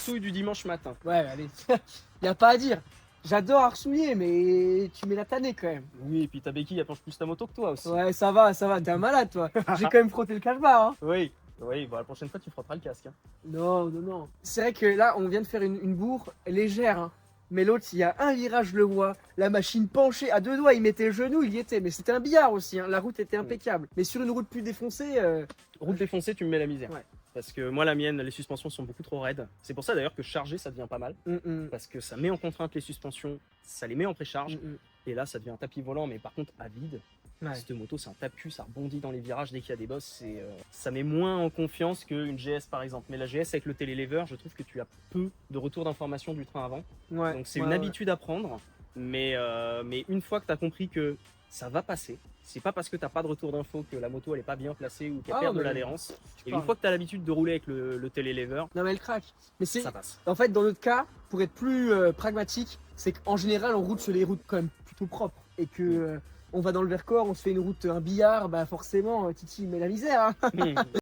Souille du dimanche matin. Ouais, allez, y a pas à dire. J'adore arsouiller, mais tu mets la tannée quand même. Oui, et puis ta béquille, elle penche plus ta moto que toi aussi. Ouais, ça va, t'es un malade toi. J'ai quand même frotté le cache-barre. Hein. Oui, oui, bon, la prochaine fois, tu frotteras le casque. Hein. Non. C'est vrai que là, on vient de faire une bourre légère. Hein. Mais l'autre, il y a un virage, je le vois, la machine penchée à deux doigts, il mettait le genou, il y était. Mais c'était un billard aussi, hein. La route était impeccable. Mais sur une route plus défoncée, Route défoncée, tu me mets la misère. Ouais. Parce que moi, la mienne, les suspensions sont beaucoup trop raides. C'est pour ça d'ailleurs que charger, ça devient pas mal. Parce que ça met en contrainte les suspensions, ça les met en précharge. Et là, ça devient un tapis volant, mais par contre, à vide. Ouais. Cette moto, c'est un tapu, ça rebondit dans les virages dès qu'il y a des bosses. Ça met moins en confiance qu'une GS par exemple. Mais la GS avec le télélever, je trouve que tu as peu de retour d'information du train avant. Ouais. Donc c'est une habitude à prendre. Mais une fois que tu as compris que ça va passer, c'est pas parce que t'as pas de retour d'info que la moto elle est pas bien placée ou qu'elle perd de l'adhérence. Et une fois que tu as l'habitude de rouler avec le télélever, Non mais elle craque. Mais c'est ça passe. en fait dans notre cas, pour être plus pragmatique, c'est qu'en général on roule sur les routes quand même plutôt propres et que on va dans le Vercors, on se fait une route un billard, bah forcément Titi met la misère. Hein.